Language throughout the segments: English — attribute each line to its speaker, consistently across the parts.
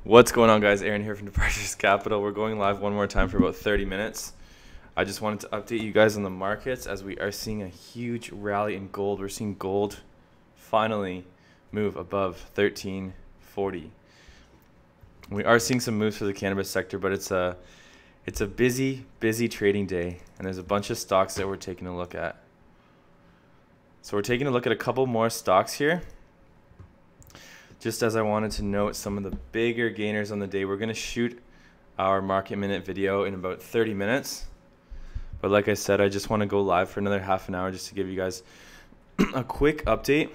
Speaker 1: What's going on, guys? Aaron here from Departures Capital. We're going live one more time for about 30 minutes. I just wanted to update you guys on the markets as we are seeing a huge rally in gold. We're seeing gold finally move above 1340. We are seeing some moves for the cannabis sector, but it's a busy trading day, and there's a bunch of stocks that we're taking a look at. So we're taking a look at a couple more stocks here. Just as I wanted to note some of the bigger gainers on the day, we're going to shoot our market minute video in about 30 minutes. But like I said, I just want to go live for another half an hour just to give you guys a quick update.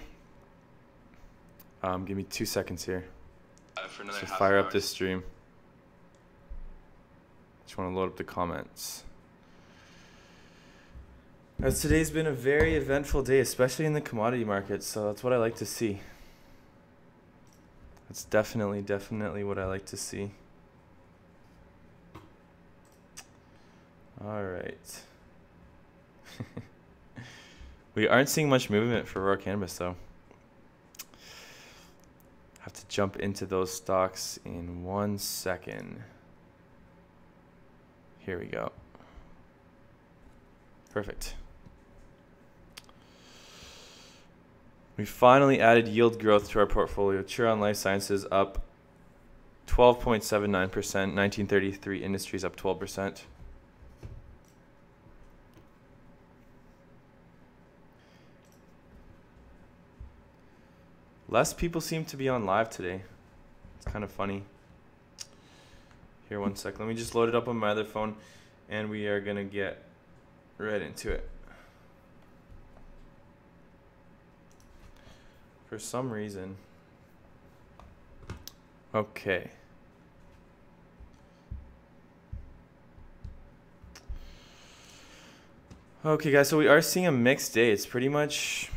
Speaker 1: Give me 2 seconds here. So fire up this stream. Just want to load up the comments. As today's been a very eventful day, especially in the commodity markets, so that's what I like to see. That's definitely what I like to see. All right. We aren't seeing much movement for Aurora Cannabis, though. Have to jump into those stocks in 1 second. Here we go. Perfect. We finally added yield growth to our portfolio. Tilray Life Sciences up 12.79%. 1933 Industries up 12%. Less people seem to be on live today. It's kind of funny. Here, 1 second. Let me just load it up on my other phone, and we are going to get right into it. For some reason. Okay. Okay, guys, so we are seeing a mixed day. It's pretty much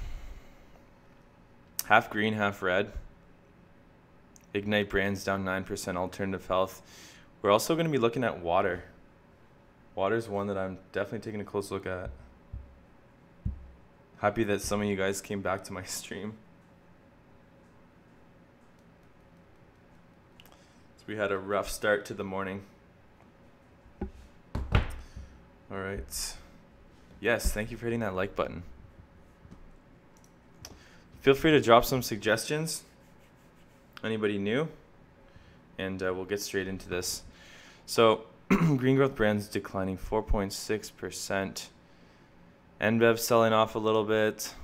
Speaker 1: half green, half red. Ignite Brands down 9%, Alternative Health. We're also going to be looking at water. Water is one that I'm definitely taking a close look at. Happy that some of you guys came back to my stream. We had a rough start to the morning. All right. Yes, thank you for hitting that like button. Feel free to drop some suggestions. Anybody new? And we'll get straight into this. So, Green Growth Brands declining 4.6%. NBEV selling off a little bit.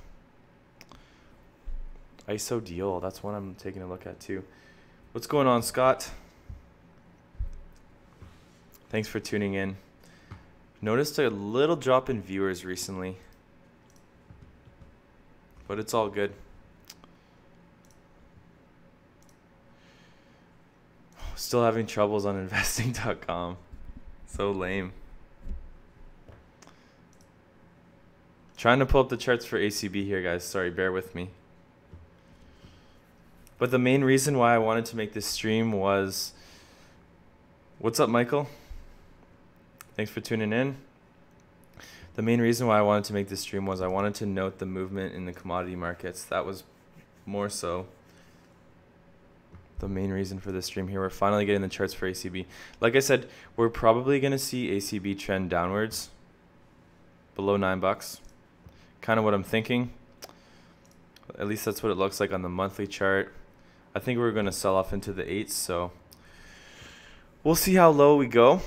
Speaker 1: ISO Deal, that's one I'm taking a look at too. What's going on, Scott? Thanks for tuning in. Noticed a little drop in viewers recently, but it's all good. Still having troubles on investing.com. So lame. Trying to pull up the charts for ACB here, guys. Sorry, bear with me. But the main reason why I wanted to make this stream was... What's up, Michael? Thanks for tuning in. The main reason why I wanted to make this stream was I wanted to note the movement in the commodity markets. That was more so the main reason for this stream here. We're finally getting the charts for ACB. Like I said, we're probably going to see ACB trend downwards below $9. Kind of what I'm thinking. At least that's what it looks like on the monthly chart. I think we're going to sell off into the 8s, so we'll see how low we go.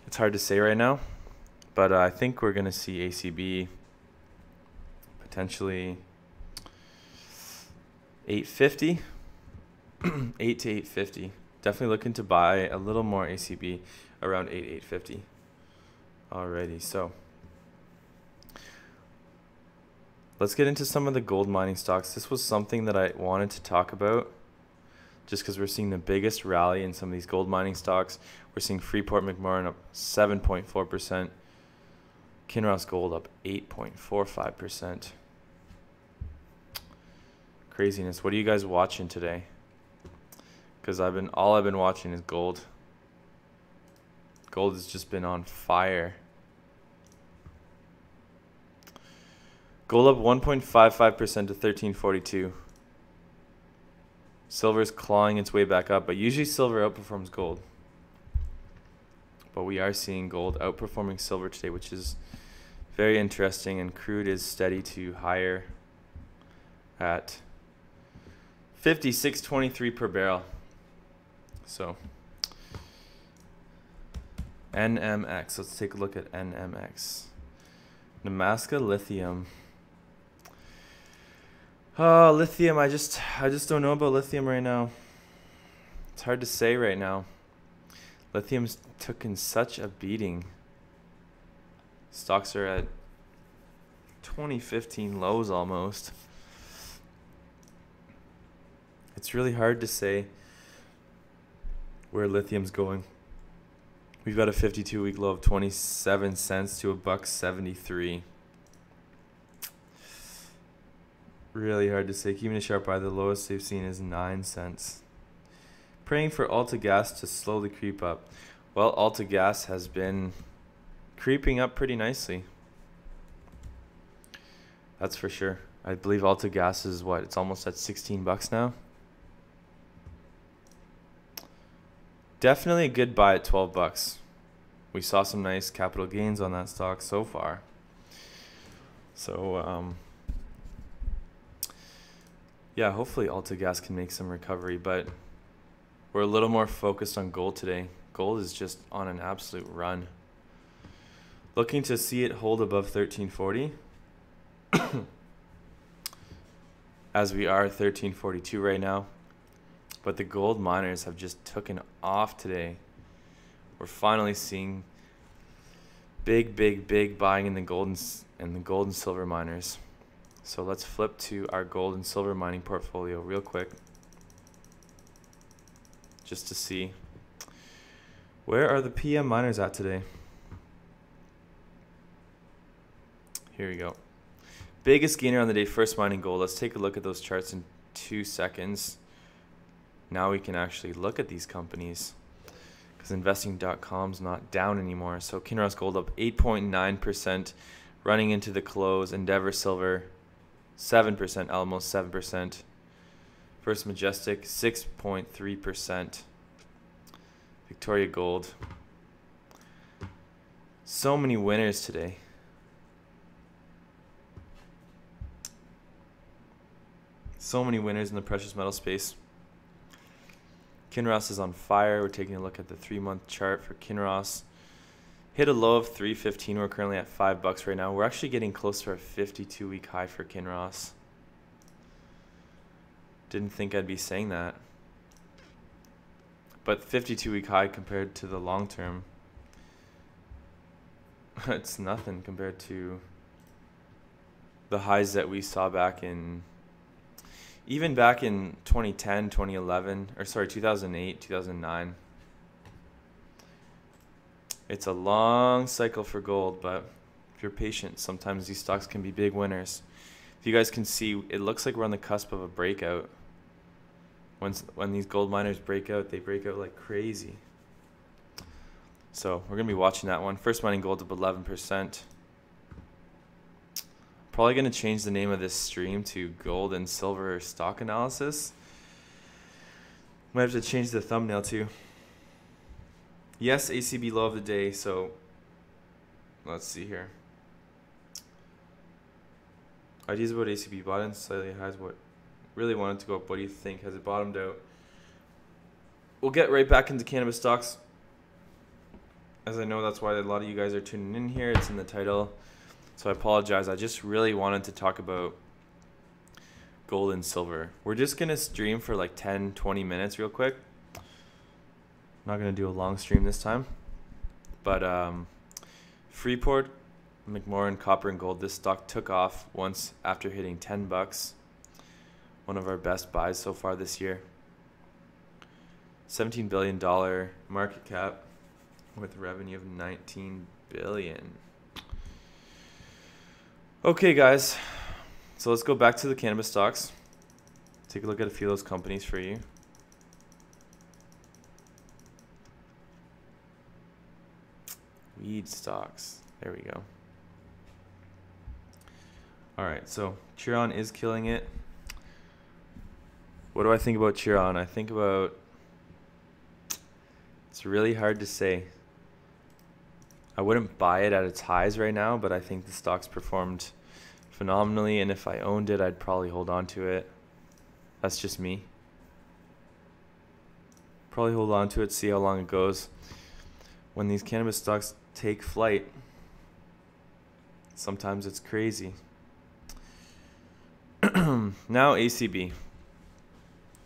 Speaker 1: It's hard to say right now, but I think we're going to see ACB potentially 850, 8 to 850. Definitely looking to buy a little more ACB around 850. Alrighty, so let's get into some of the gold mining stocks. This was something that I wanted to talk about just because we're seeing the biggest rally in some of these gold mining stocks. We're seeing Freeport-McMoRan up 7.4%. Kinross Gold up 8.45%. Craziness. What are you guys watching today? Because all I've been watching is gold. Gold has just been on fire. Gold up 1.55% to 1342. Silver's clawing its way back up, but usually silver outperforms gold. But we are seeing gold outperforming silver today, which is very interesting, and crude is steady to higher at 56.23 per barrel. So NMX, let's take a look at NMX. Namaste lithium. Oh, lithium, I just don't know about lithium right now. It's hard to say right now. Lithium's taken such a beating. Stocks are at 2015 lows almost. It's really hard to say where lithium's going. We've got a 52-week low of 27 cents to $1.73. Really hard to say. Keeping a sharp eye, the lowest they've seen is 9 cents. Praying for AltaGas to slowly creep up. Well, AltaGas has been creeping up pretty nicely. That's for sure. I believe AltaGas is what? It's almost at 16 bucks now. Definitely a good buy at 12 bucks. We saw some nice capital gains on that stock so far. So, yeah, hopefully AltaGas can make some recovery, but we're a little more focused on gold today. Gold is just on an absolute run. Looking to see it hold above 1340. As we are 1342 right now. But the gold miners have just taken off today. We're finally seeing big buying in the gold and silver miners. So let's flip to our gold and silver mining portfolio real quick, just to see where are the PM miners at today. Here we go. Biggest gainer on the day, First Mining Gold. Let's take a look at those charts in 2 seconds. Now we can actually look at these companies because investing.com's not down anymore. So Kinross Gold up 8.9% running into the close. Endeavor Silver 7%, almost 7%. First Majestic 6.3%. Victoria Gold. So many winners today. So many winners in the precious metal space. Kinross is on fire. We're taking a look at the 3-month chart for Kinross. Hit a low of 315. We're currently at $5 right now. We're actually getting close to our 52-week high for Kinross. Didn't think I'd be saying that. But 52-week high compared to the long term, it's nothing compared to the highs that we saw back in, even back in 2010, 2011, or sorry, 2008, 2009. It's a long cycle for gold, but if you're patient, sometimes these stocks can be big winners. If you guys can see, it looks like we're on the cusp of a breakout. When these gold miners break out, they break out like crazy. So we're going to be watching that one. First Mining Gold up 11%. Probably going to change the name of this stream to Gold and Silver Stock Analysis. Might have to change the thumbnail too. Yes, ACB low of the day, so let's see here. Ideas about ACB bottom slightly highs. What really wanted to go up? What do you think? Has it bottomed out? We'll get right back into cannabis stocks, as I know that's why a lot of you guys are tuning in here. It's in the title, so I apologize. I just really wanted to talk about gold and silver. We're just gonna stream for like 10-20 minutes real quick. Not gonna do a long stream this time, but Freeport, McMoran, copper and gold. This stock took off once after hitting $10. One of our best buys so far this year. $17 billion market cap with revenue of $19 billion. Okay, guys. So let's go back to the cannabis stocks. Take a look at a few of those companies for you. Weed stocks. There we go. All right, so Chiron is killing it. What do I think about Chiron? I think about, it's really hard to say. I wouldn't buy it at its highs right now, but I think the stock's performed phenomenally, and if I owned it, I'd probably hold on to it. That's just me. Probably hold on to it, see how long it goes. When these cannabis stocks take flight, sometimes it's crazy. Now ACB.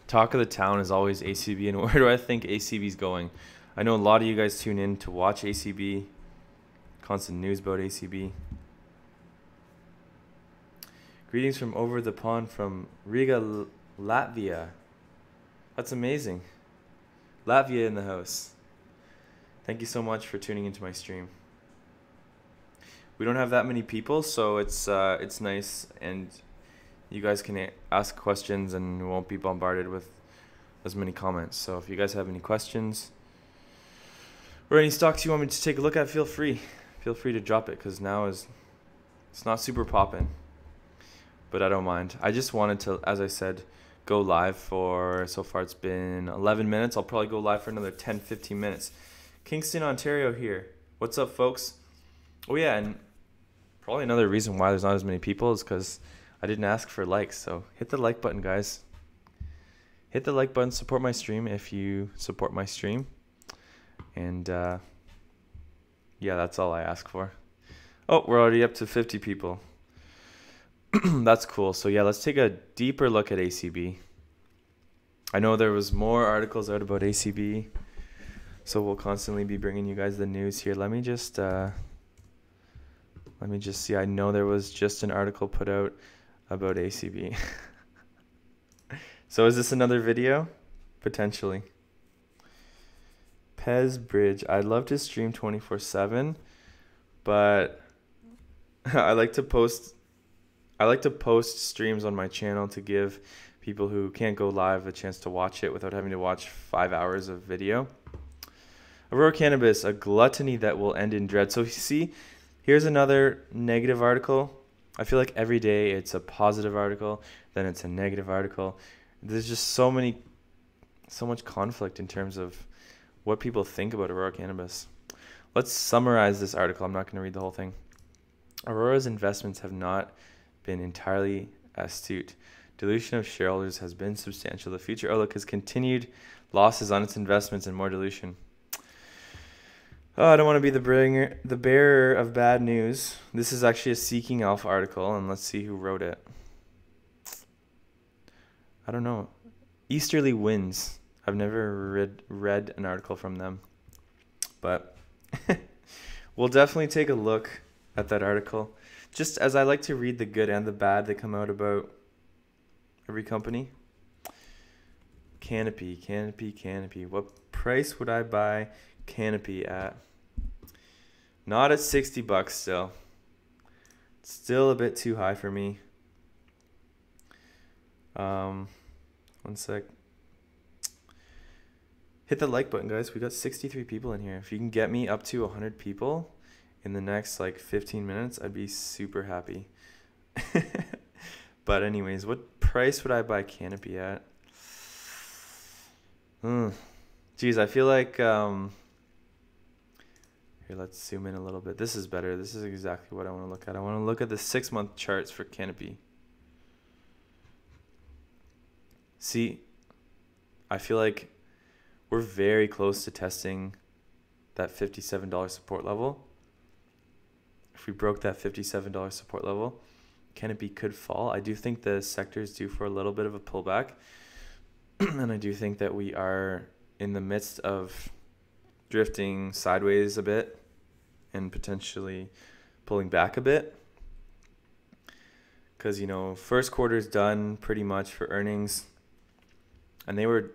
Speaker 1: Talk of the town is always ACB, and where do I think ACB is going? I know a lot of you guys tune in to watch ACB. Constant news about ACB. Greetings from over the pond from Riga, Latvia. That's amazing. Latvia in the house. Thank you so much for tuning into my stream. We don't have that many people, so it's nice, and you guys can ask questions and we won't be bombarded with as many comments. So if you guys have any questions or any stocks you want me to take a look at, feel free to drop it, because now it's not super popping, but I don't mind. I just wanted to, as I said, go live for, so far it's been 11 minutes. I'll probably go live for another 10-15 minutes. Kingston, Ontario here. What's up, folks? Oh yeah, and probably another reason why there's not as many people is because I didn't ask for likes. So hit the like button, guys. Hit the like button, support my stream if you support my stream. And yeah, that's all I ask for. Oh, we're already up to 50 people. That's cool. So yeah, let's take a deeper look at ACB. I know there was more articles out about ACB, so we'll constantly be bringing you guys the news here. Let me just see. I know there was just an article put out about ACB. So is this another video? Potentially. Pez Bridge. I'd love to stream 24/7, but I like to post streams on my channel to give people who can't go live a chance to watch it without having to watch 5 hours of video. Aurora Cannabis, a gluttony that will end in dread. So you see, here's another negative article. I feel like every day it's a positive article, then it's a negative article. There's just so much conflict in terms of what people think about Aurora Cannabis. Let's summarize this article. I'm not going to read the whole thing. Aurora's investments have not been entirely astute. Dilution of shareholders has been substantial. The future outlook has continued losses on its investments and more dilution. Oh, I don't want to be the bearer of bad news. This is actually a Seeking Alpha article, and let's see who wrote it. I don't know. Easterly Winds. I've never read an article from them, but we'll definitely take a look at that article. Just as I like to read the good and the bad that come out about every company. Canopy. What price would I buy Canopy at? Not at $60 still. It's still a bit too high for me. One sec. Hit the like button, guys. We got 63 people in here. If you can get me up to 100 people in the next like 15 minutes, I'd be super happy. But anyways, what price would I buy Canopy at? Geez, I feel like here, let's zoom in a little bit. This is better. This is exactly what I want to look at. I want to look at the 6-month charts for Canopy. See, I feel like we're very close to testing that $57 support level. If we broke that $57 support level, Canopy could fall. I do think the sector is due for a little bit of a pullback. And I do think that we are in the midst of drifting sideways a bit and potentially pulling back a bit. Because, you know, first quarter's done pretty much for earnings. And they were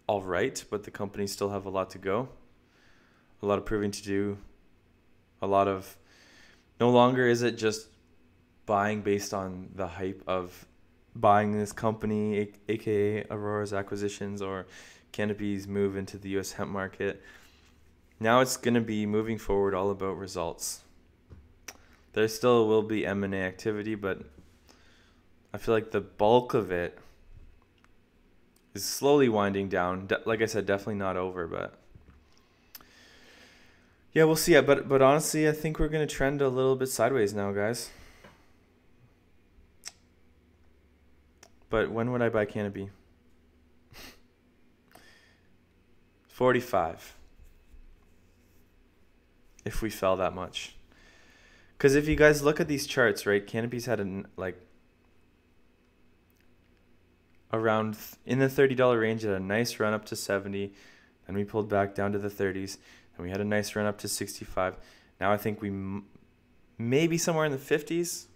Speaker 1: all right, but the companies still have a lot to go. A lot of proving to do. A lot of... No longer is it just buying based on the hype of buying this company, aka Aurora's acquisitions or Canopy's move into the US hemp market. Now it's going to be moving forward all about results. There still will be M&A activity, but I feel like the bulk of it is slowly winding down. Like I said, definitely not over, but yeah, we'll see. But honestly, I think we're gonna trend a little bit sideways now, guys. But when would I buy Canopy? 45. If we fell that much. Because if you guys look at these charts, right, Canopy's had around in the $30 range, at a nice run up to 70, and we pulled back down to the 30s, and we had a nice run up to 65. Now I think we maybe somewhere in the 50s.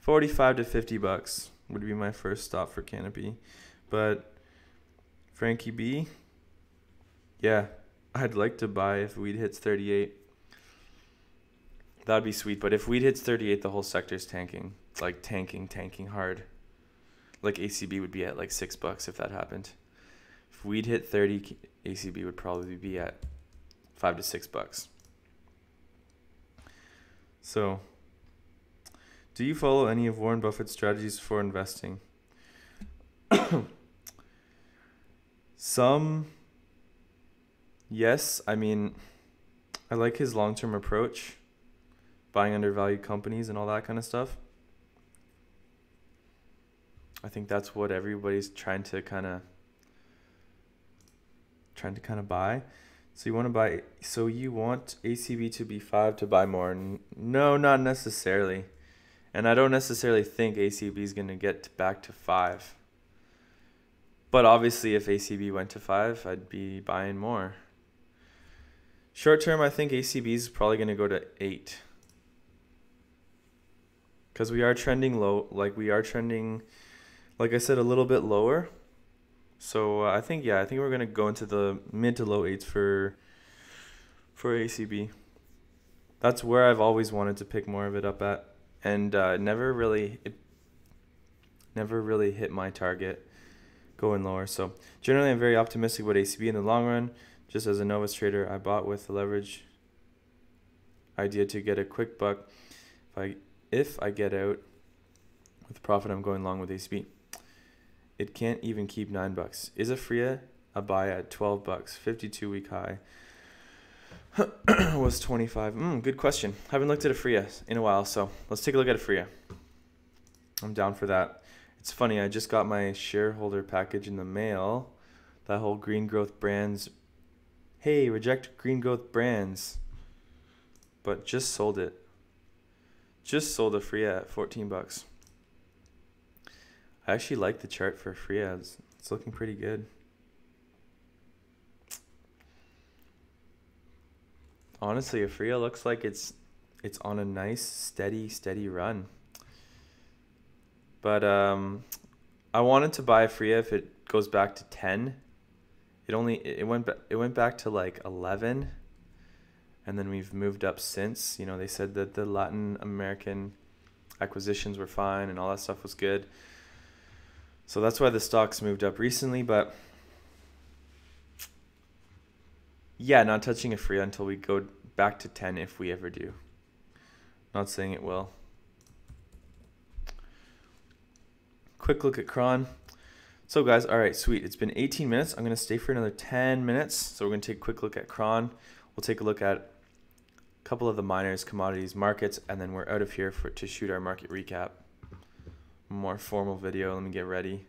Speaker 1: 45 to 50 bucks would be my first stop for Canopy. But Frankie B, yeah, I'd like to buy if weed hits 38. That'd be sweet. But if weed hits 38, the whole sector's tanking. Like tanking hard. Like ACB would be at like $6 if that happened. If we'd hit 30, ACB would probably be at $5 to $6. So, do you follow any of Warren Buffett's strategies for investing? Some, yes. I mean, I like his long-term approach, buying undervalued companies and all that kind of stuff. I think that's what everybody's trying to kind of buy. So you want ACB to be 5 to buy more? No, not necessarily. And I don't necessarily think ACB is going to get back to 5. But obviously if ACB went to 5, I'd be buying more. Short term, I think ACB is probably going to go to 8. Because we are trending low, like I said, a little bit lower. So I think we're going to go into the mid to low 8s for ACB. That's where I've always wanted to pick more of it up at. And it never really hit my target going lower. So generally, I'm very optimistic about ACB in the long run. Just as a novice trader, I bought with the leverage idea to get a quick buck. If I get out with profit, I'm going long with ACB. It can't even keep $9. Is Aphria a buy at $12? 52-week high was 25. Good question. Haven't looked at Aphria in a while, so let's take a look at Aphria. I'm down for that. It's funny, I just got my shareholder package in the mail. That whole green growth brands. Hey, reject green growth brands. But just sold it. Just sold Aphria at $14. I actually like the chart for Aphria. It's looking pretty good. Honestly, Aphria looks like it's on a nice, steady run. But I wanted to buy Aphria if it goes back to 10. It went back to like 11, and then we've moved up since. You know, they said that the Latin American acquisitions were fine and all that stuff was good. So that's why the stocks moved up recently. But yeah, not touching Aphria until we go back to 10 if we ever do. Not saying it will. Quick look at Cron. So guys, all right, sweet. It's been 18 minutes. I'm going to stay for another 10 minutes. So we're going to take a quick look at Cron. We'll take a look at a couple of the miners, commodities, markets, and then we're out of here to shoot our market recap. More formal video. Let me get ready.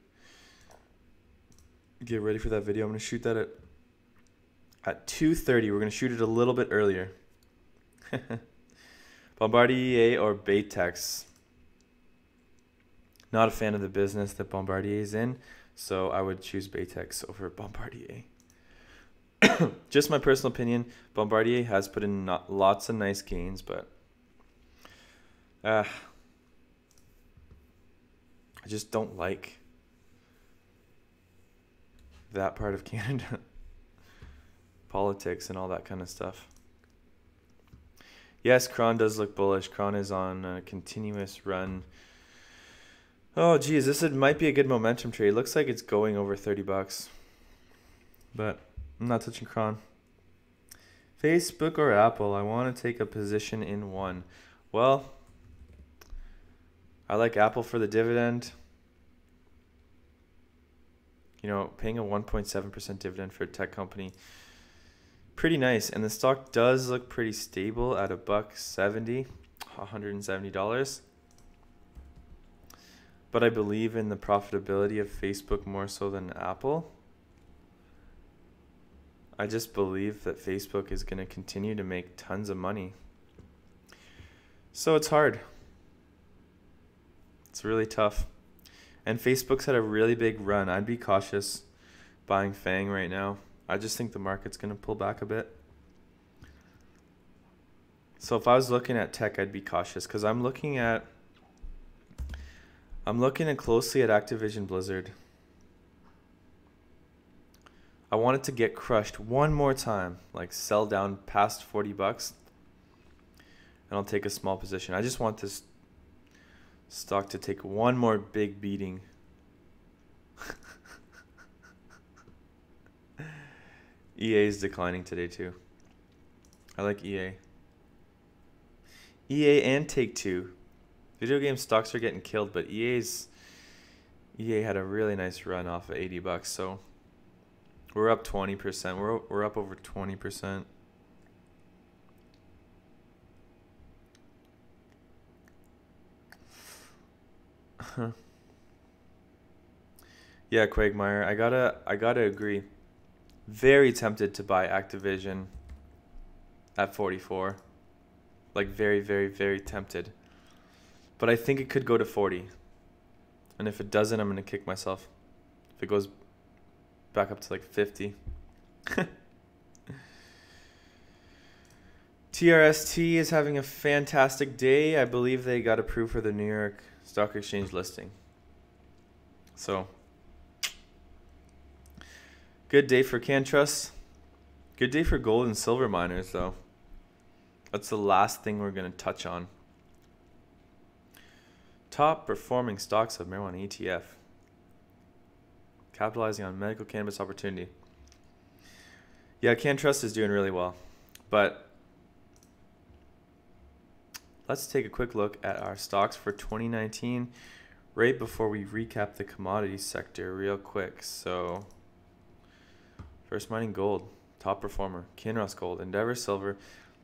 Speaker 1: Get ready for that video. I'm going to shoot that at 2:30. We're going to shoot it a little bit earlier. Bombardier or Baytex? Not a fan of the business that Bombardier is in, so I would choose Baytex over Bombardier. Just my personal opinion. Bombardier has put in lots of nice gains, but I just don't like that part of Canada. Politics and all that kind of stuff. Yes, Cron does look bullish. Cron is on a continuous run. Oh, geez, might be a good momentum trade. Looks like it's going over $30. But I'm not touching Cron. Facebook or Apple? I want to take a position in one. Well, I like Apple for the dividend. You know, paying a 1.7% dividend for a tech company, pretty nice. And the stock does look pretty stable at $1.70, $170. But I believe in the profitability of Facebook more so than Apple. I just believe that Facebook is going to continue to make tons of money. So it's hard. It's really tough. And Facebook's had a really big run. I'd be cautious buying FANG right now. I just think the market's going to pull back a bit. So if I was looking at tech, I'd be cautious because I'm looking closely at Activision Blizzard. I want it to get crushed one more time, like sell down past 40 bucks, and I'll take a small position. I just want this stock to take one more big beating. EA is declining today too. I like EA. EA and Take-Two. Video game stocks are getting killed, but EA had a really nice run off of 80 bucks, so we're up 20%. We're up over 20%. Yeah, Quagmire, I gotta agree. Very tempted to buy Activision at 44. Like very, very, very tempted. But I think it could go to 40. And if it doesn't, I'm going to kick myself. If it goes back up to like 50. TRST is having a fantastic day. I believe they got approved for the New York Stock Exchange listing. So, good day for CanTrust. Good day for gold and silver miners, though. That's the last thing we're going to touch on. Top performing stocks of marijuana ETF. Capitalizing on medical cannabis opportunity. Yeah, CanTrust is doing really well. But let's take a quick look at our stocks for 2019 right before we recap the commodity sector real quick. So, First Mining Gold, top performer. Kinross Gold, Endeavor Silver,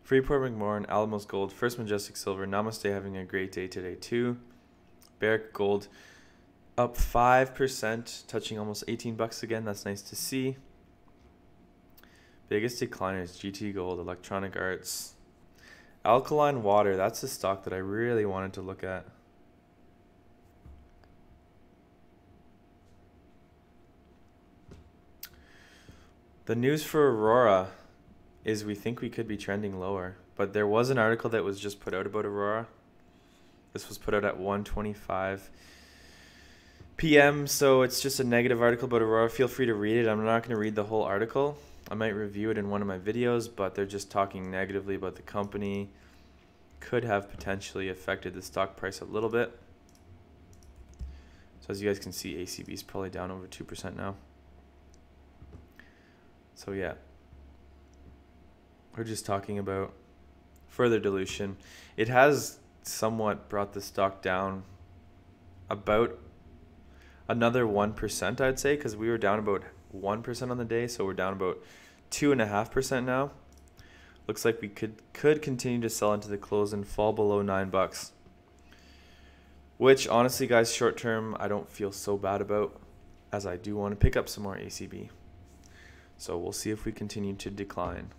Speaker 1: Freeport McMoran, Alamos Gold, First Majestic Silver, Namaste having a great day today too. Barrick Gold up 5%, touching almost 18 bucks again. That's nice to see. Biggest decliners, GT Gold, Electronic Arts. Alkaline Water, that's a stock that I really wanted to look at. The news for Aurora is we think we could be trending lower, but there was an article that was just put out about Aurora. This was put out at 1:25 p.m., so it's just a negative article about Aurora. Feel free to read it. I'm not going to read the whole article. I might review it in one of my videos, but they're just talking negatively about the company. Could have potentially affected the stock price a little bit. So as you guys can see, ACB is probably down over 2% now. So yeah, we're just talking about further dilution. It has somewhat brought the stock down about another 1%, I'd say, because we were down about 1% on the day, so we're down about 2.5% now. Looks like we could continue to sell into the close and fall below $9, which honestly, guys, short term, I don't feel so bad about, as I do want to pick up some more ACB. So we'll see if we continue to decline.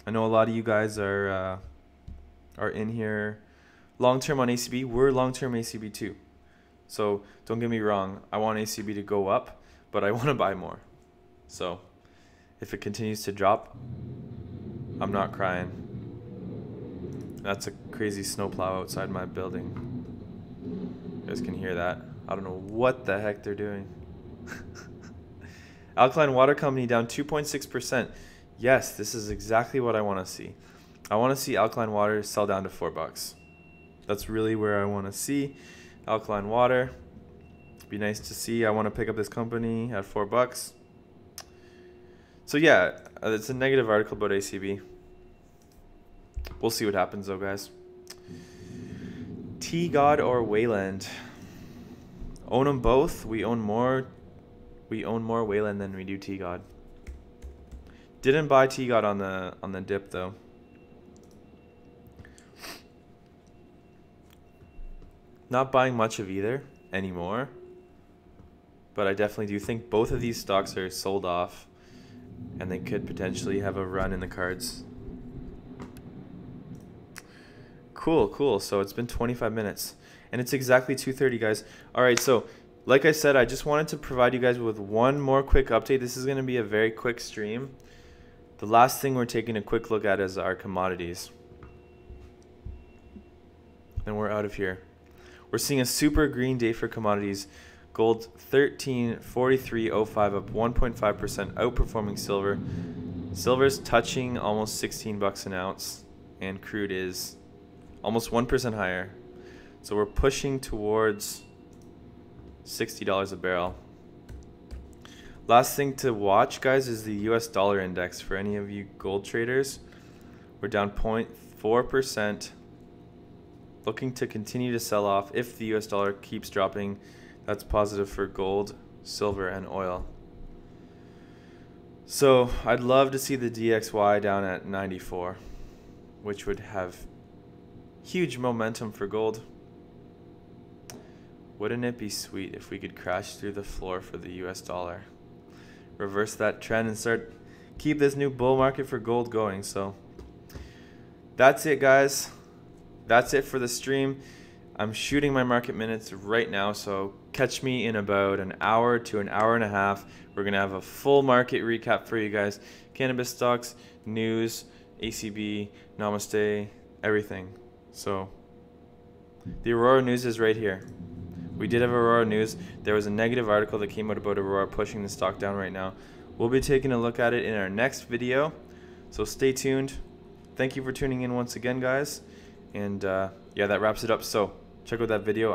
Speaker 1: I know a lot of you guys are in here long-term on ACB. We're long-term ACB too. So don't get me wrong. I want ACB to go up, but I want to buy more. So if it continues to drop, I'm not crying. That's a crazy snowplow outside my building. You guys can hear that. I don't know what the heck they're doing. Alkaline Water Company down 2.6%. Yes, this is exactly what I want to see. I want to see Alkaline Water sell down to $4. That's really where I want to see Alkaline Water. Be nice to see. I want to pick up this company at $4. So yeah, it's a negative article about ACB. We'll see what happens though, guys. T-God or Wayland. Own them both. We own more We own more Wayland than we do T-God. Didn't buy T-God on the dip though. Not buying much of either anymore. But I definitely do think both of these stocks are sold off, and they could potentially have a run in the cards. Cool. So it's been 25 minutes, and it's exactly 2:30, guys. All right, so like I said, I just wanted to provide you guys with one more quick update. This is going to be a very quick stream. The last thing we're taking a quick look at is our commodities. And we're out of here. We're seeing a super green day for commodities. Gold 1343.05, up 1.5%, outperforming silver. Silver's touching almost 16 bucks an ounce, and crude is almost 1% higher. So we're pushing towards $60 a barrel. Last thing to watch, guys, is the US dollar index. For any of you gold traders, we're down 0.4%. Looking to continue to sell off. If the US dollar keeps dropping, that's positive for gold, silver, and oil. So I'd love to see the DXY down at 94, which would have huge momentum for gold. Wouldn't it be sweet if we could crash through the floor for the US dollar? Reverse that trend and keep this new bull market for gold going. So that's it, guys. That's it for the stream. I'm shooting my market minutes right now, so catch me in about an hour to an hour and a half. We're going to have a full market recap for you guys. Cannabis stocks, news, ACB, Namaste, everything. So the Aurora news is right here. We did have Aurora news. There was a negative article that came out about Aurora pushing the stock down right now. We'll be taking a look at it in our next video, so stay tuned. Thank you for tuning in once again, guys. And yeah, that wraps it up. So check out that video.